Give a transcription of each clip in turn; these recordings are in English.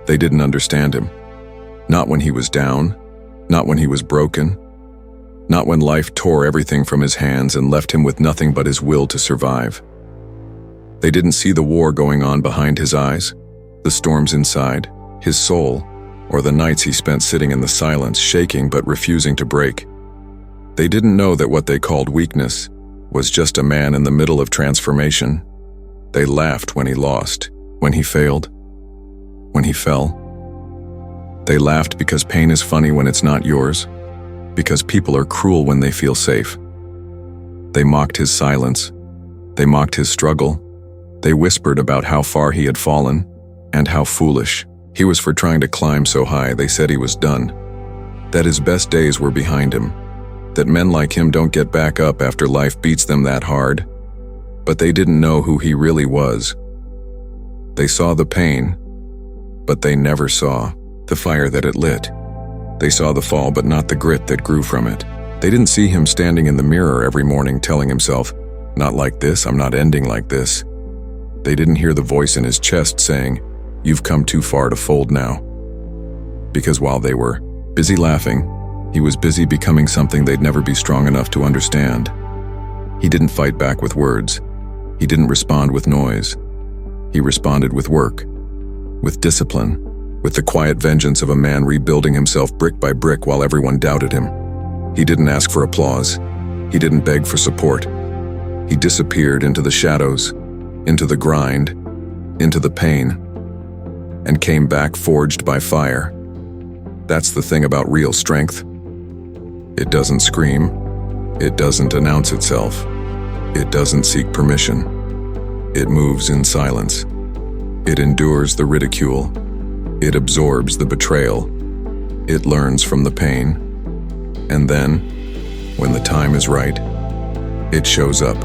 They didn't understand him. Not when he was down, not when he was broken, not when life tore everything from his hands and left him with nothing but his will to survive. They didn't see the war going on behind his eyes, the storms inside, his soul, or the nights he spent sitting in the silence, shaking but refusing to break. They didn't know that what they called weakness was just a man in the middle of transformation. They laughed when he lost, when he failed, when he fell. They laughed because pain is funny when it's not yours, because people are cruel when they feel safe. They mocked his silence. They mocked his struggle. They whispered about how far he had fallen and how foolish he was for trying to climb so high. They said he was done, that his best days were behind him, that men like him don't get back up after life beats them that hard. But they didn't know who he really was. They saw the pain, but they never saw the fire that it lit. They saw the fall, but not the grit that grew from it. They didn't see him standing in the mirror every morning telling himself, "Not like this, I'm not ending like this." They didn't hear the voice in his chest saying, "You've come too far to fold now." Because while they were busy laughing, he was busy becoming something they'd never be strong enough to understand. He didn't fight back with words. He didn't respond with noise. He responded with work, with discipline, with the quiet vengeance of a man rebuilding himself brick by brick while everyone doubted him. He didn't ask for applause. He didn't beg for support. He disappeared into the shadows, into the grind, into the pain, and came back forged by fire. That's the thing about real strength. It doesn't scream. It doesn't announce itself. It doesn't seek permission. It moves in silence. It endures the ridicule. It absorbs the betrayal. It learns from the pain. And then, when the time is right, it shows up,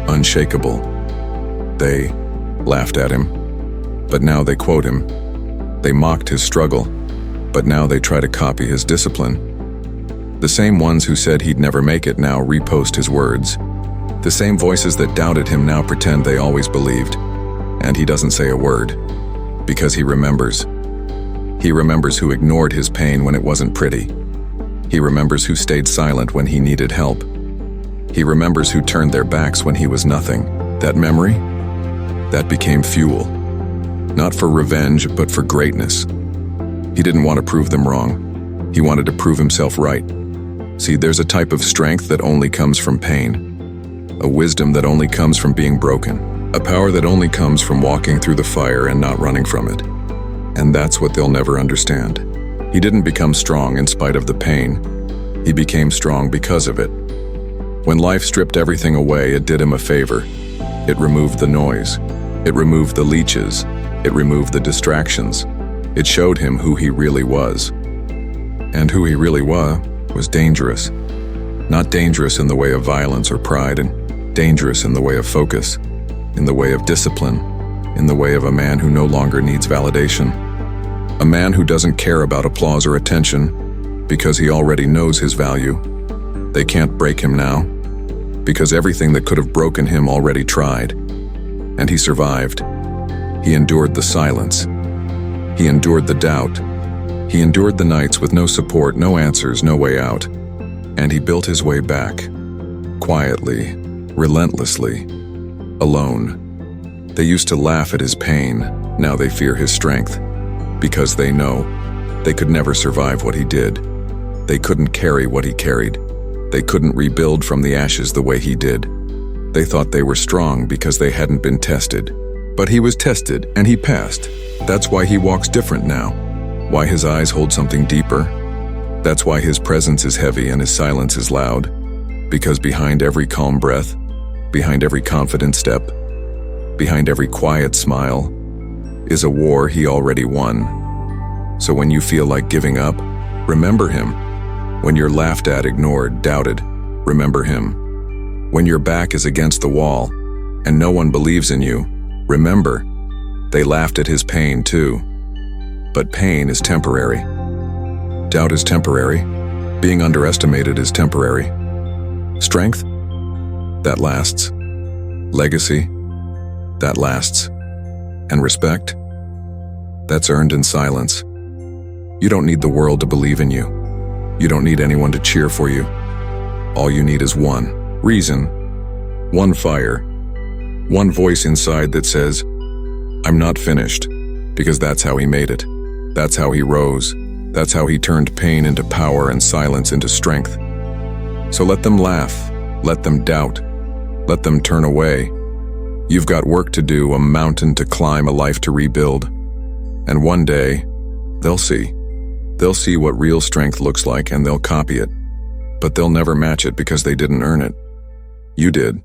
unshakable. They laughed at him, but now they quote him. They mocked his struggle, but now they try to copy his discipline. The same ones who said he'd never make it now repost his words. The same voices that doubted him now pretend they always believed. And he doesn't say a word, because he remembers. He remembers who ignored his pain when it wasn't pretty. He remembers who stayed silent when he needed help. He remembers who turned their backs when he was nothing. That memory, that became fuel. Not for revenge, but for greatness. He didn't want to prove them wrong. He wanted to prove himself right. See, there's a type of strength that only comes from pain. A wisdom that only comes from being broken. A power that only comes from walking through the fire and not running from it. And that's what they'll never understand. He didn't become strong in spite of the pain. He became strong because of it. When life stripped everything away, it did him a favor. It removed the noise. It removed the leeches. It removed the distractions. It showed him who he really was. And who he really was dangerous. Not dangerous in the way of violence or pride, and dangerous in the way of focus, in the way of discipline, in the way of a man who no longer needs validation. A man who doesn't care about applause or attention because he already knows his value. They can't break him now because everything that could have broken him already tried. And he survived. He endured the silence. He endured the doubt. He endured the nights with no support, no answers, no way out. And he built his way back, quietly, relentlessly, alone. They used to laugh at his pain, now they fear his strength, because they know they could never survive what he did. They couldn't carry what he carried. They couldn't rebuild from the ashes the way he did. They thought they were strong because they hadn't been tested. But he was tested, and he passed. That's why he walks different now, why his eyes hold something deeper. That's why his presence is heavy and his silence is loud. Because behind every calm breath, behind every confident step, behind every quiet smile, is a war he already won. So when you feel like giving up, remember him. When you're laughed at, ignored, doubted, remember him. When your back is against the wall and no one believes in you, remember, they laughed at his pain too. But pain is temporary. Doubt is temporary. Being underestimated is temporary. Strength? That lasts. Legacy? That lasts. And respect? That's earned in silence. You don't need the world to believe in you. You don't need anyone to cheer for you. All you need is one reason, one fire, one voice inside that says, I'm not finished, because that's how he made it. That's how he rose. That's how he turned pain into power and silence into strength. So let them laugh, let them doubt, let them turn away. You've got work to do, a mountain to climb, a life to rebuild. And one day, they'll see. They'll see what real strength looks like and they'll copy it. But they'll never match it because they didn't earn it. You did.